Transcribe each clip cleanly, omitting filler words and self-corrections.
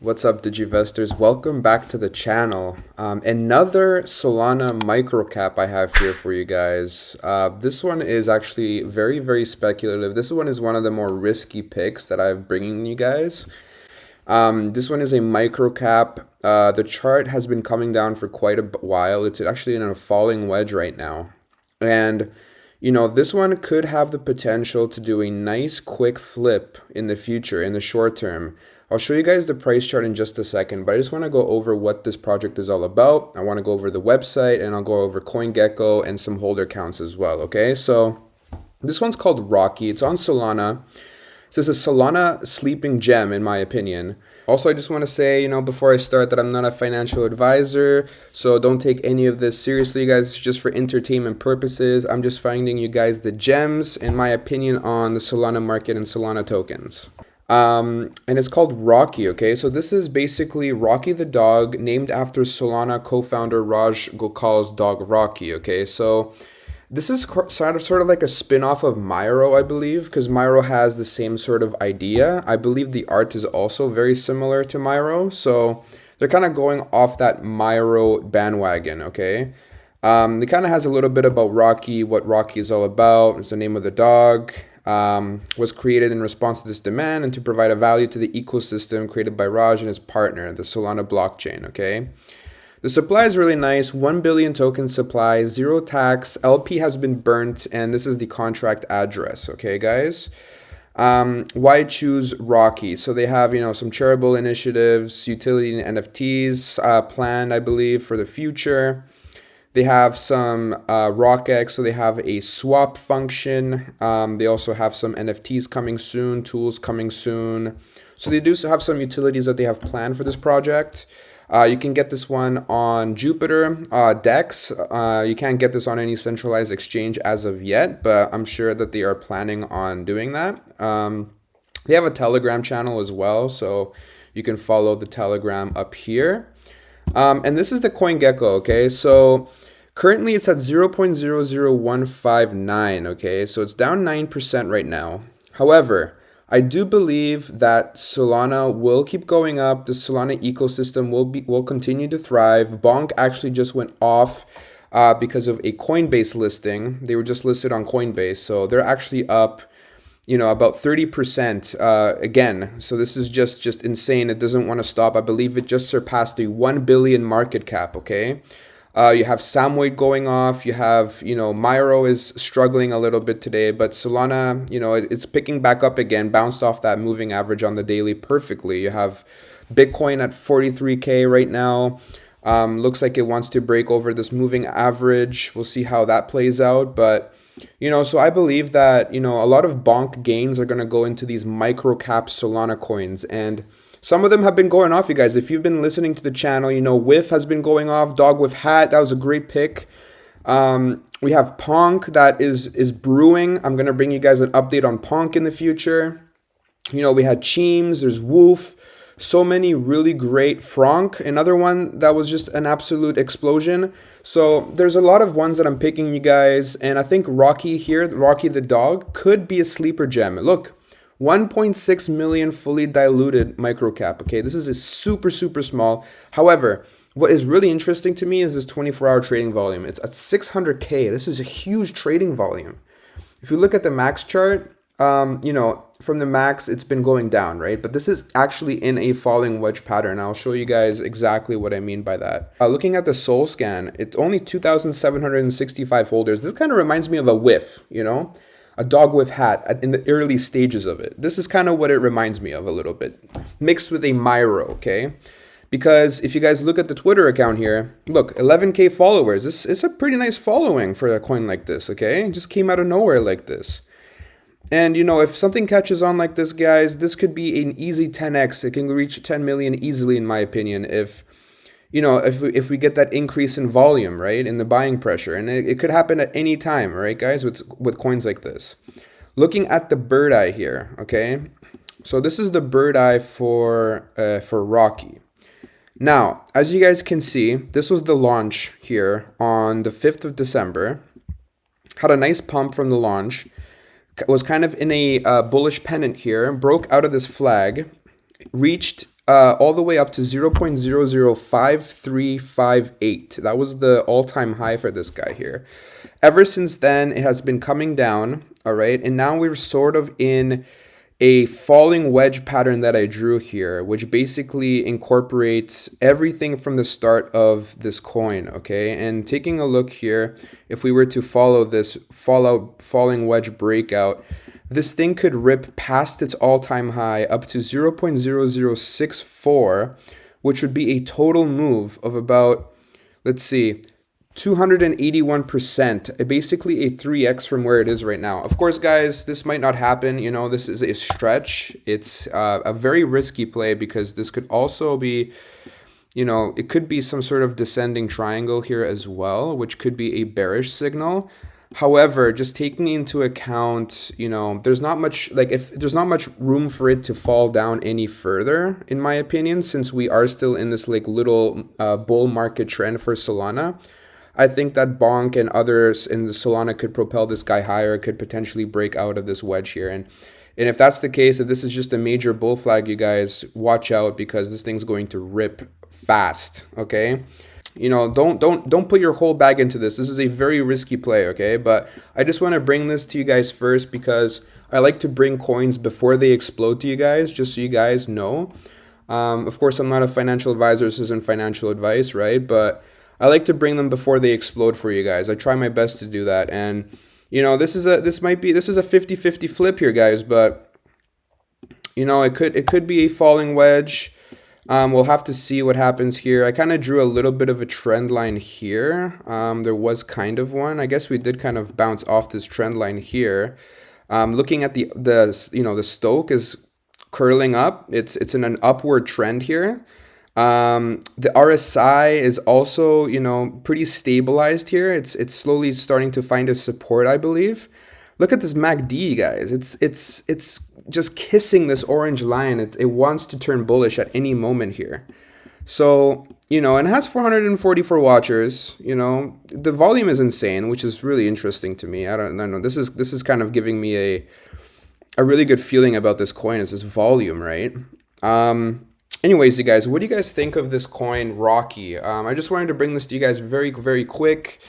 What's up, Digivestors? Welcome back to the channel. Another Solana microcap I have here for you guys. This one is actually very speculative. This one is one of the more risky picks that I'm bringing you guys. This one is a microcap. The chart has been coming down for quite a while. It's actually in a falling wedge right now. And this one could have the potential to do a nice quick flip in the future, in the short term. I'll show you guys the price chart in just a second, but I just want to go over what this project is all about. I want to go over the website, and I'll go over CoinGecko and some holder counts as well, okay? So this one's called Rocky. It's on Solana. This is a Solana sleeping gem, in my opinion. Also, I just want to say, before I start, that I'm not a financial advisor, so don't take any of this seriously, guys. It's just for entertainment purposes. I'm just finding you guys the gems, in my opinion, on the Solana market and Solana tokens. And it's called Rocky, okay? So this is basically Rocky the dog, named after Solana co-founder Raj Gopal's dog Rocky, okay? So this is sort of like a spin-off of Myro, I believe, because Myro has the same sort of idea. I believe the art is also very similar to Myro, so they're kind of going off that Myro bandwagon, okay? It kind of has a little bit about Rocky, what Rocky is all about. It's the name of the dog. Was created in response to this demand and to provide a value to the ecosystem created by Raj and his partner, the Solana blockchain, okay? The supply is really nice, 1 billion token supply, zero tax, LP has been burnt, and this is the contract address, okay, guys? Why choose Rocky? So they have, some charitable initiatives, utility and NFTs planned, I believe, for the future. They have some RockX, so they have a swap function. They also have some NFTs coming soon, tools coming soon. So they do have some utilities that they have planned for this project. You can get this one on Jupiter, DEX. You can't get this on any centralized exchange as of yet, but I'm sure that they are planning on doing that. They have a Telegram channel as well, so you can follow the Telegram up here. And this is the CoinGecko, okay? So currently it's at 0.00159, okay? So it's down 9% right now. However, I do believe that Solana will keep going up. The Solana ecosystem will continue to thrive. Bonk actually just went off because of a Coinbase listing. They were just listed on Coinbase, so they're actually up about 30% again. So this is just insane. It doesn't want to stop. I believe it just surpassed the 1 billion market cap, okay? You have Samwade going off. You have, Myro is struggling a little bit today, but Solana, it's picking back up again, bounced off that moving average on the daily perfectly. You have Bitcoin at 43K right now. Looks like it wants to break over this moving average. We'll see how that plays out, but so I believe that, a lot of bonk gains are going to go into these micro cap Solana coins, and some of them have been going off, you guys. If you've been listening to the channel, Whiff has been going off, Dog with Hat, that was a great pick. We have Ponk that is brewing. I'm going to bring you guys an update on Ponk in the future. We had Cheems, there's Woof. So many really great. Frank, another one that was just an absolute explosion. So there's a lot of ones that I'm picking, you guys, and I think Rocky here, Rocky the dog, could be a sleeper gem. Look, 1.6 million fully diluted microcap, okay? This is a super small. However, what is really interesting to me is this 24-hour trading volume. It's at 600K. This is a huge trading volume. If you look at the max chart, from the max, it's been going down, right? But this is actually in a falling wedge pattern. I'll show you guys exactly what I mean by that. Looking at the Sol scan, it's only 2,765 holders. This kind of reminds me of a Whiff, a dog with hat in the early stages of it. This is kind of what it reminds me of a little bit, mixed with a Myro, okay? Because if you guys look at the Twitter account here, look, 11K followers. This is a pretty nice following for a coin like this, okay? It just came out of nowhere like this. And, if something catches on like this, guys, this could be an easy 10x. It can reach 10 million easily, in my opinion, if we get that increase in volume, right, in the buying pressure. And it could happen at any time, right, guys, with coins like this. Looking at the bird eye here, okay? So this is the bird eye for Rocky. Now, as you guys can see, this was the launch here on the 5th of December. Had a nice pump from the launch. Was kind of in a bullish pennant here, broke out of this flag, reached all the way up to 0.005358. That was the all-time high for this guy here. Ever since then, it has been coming down, all right? And now we're sort of in a falling wedge pattern that I drew here, which basically incorporates everything from the start of this coin, okay? And taking a look here, if we were to follow this falling wedge breakout, this thing could rip past its all-time high up to 0.0064, which would be a total move of about, let's see, 281%, basically a 3x from where it is right now. Of course, guys, this might not happen. You know, this is a stretch. It's a very risky play because this could also be, you know, it could be some sort of descending triangle here as well, which could be a bearish signal. However, just taking into account, you know, there's not much, like, if there's not much room for it to fall down any further, in my opinion, since we are still in this like little bull market trend for Solana. I think that Bonk and others in the Solana could propel this guy higher, could potentially break out of this wedge here. And if that's the case, if this is just a major bull flag, you guys watch out because this thing's going to rip fast, okay? You know, don't put your whole bag into this. This is a very risky play, okay? But I just want to bring this to you guys first because I like to bring coins before they explode to you guys, just so you guys know. Of course, I'm not a financial advisor. This isn't financial advice, right? But I like to bring them before they explode for you guys. I try my best to do that. And you know, this is a 50-50 flip here, guys, but you know, it could be a falling wedge. We'll have to see what happens here. I kind of drew a little bit of a trend line here. There was kind of one. I guess we did kind of bounce off this trend line here. Looking at the you know, the Stoke is curling up. It's in an upward trend here. The RSI is also, you know, pretty stabilized here. It's slowly starting to find a support, I believe. Look at this MACD, guys. It's just kissing this orange line. It wants to turn bullish at any moment here. So, you know, and it has 444 watchers. You know, the volume is insane, which is really interesting to me. I don't know. This is kind of giving me a really good feeling about this coin, is this volume, right? Anyways, you guys, what do you guys think of this coin, Rocky? I just wanted to bring this to you guys very, very quick.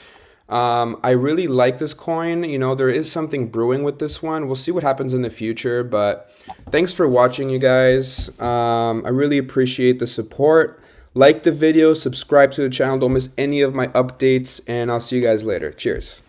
I really like this coin. You know, there is something brewing with this one. We'll see what happens in the future, but thanks for watching, you guys. I really appreciate the support. Like the video, subscribe to the channel, don't miss any of my updates, and I'll see you guys later. Cheers.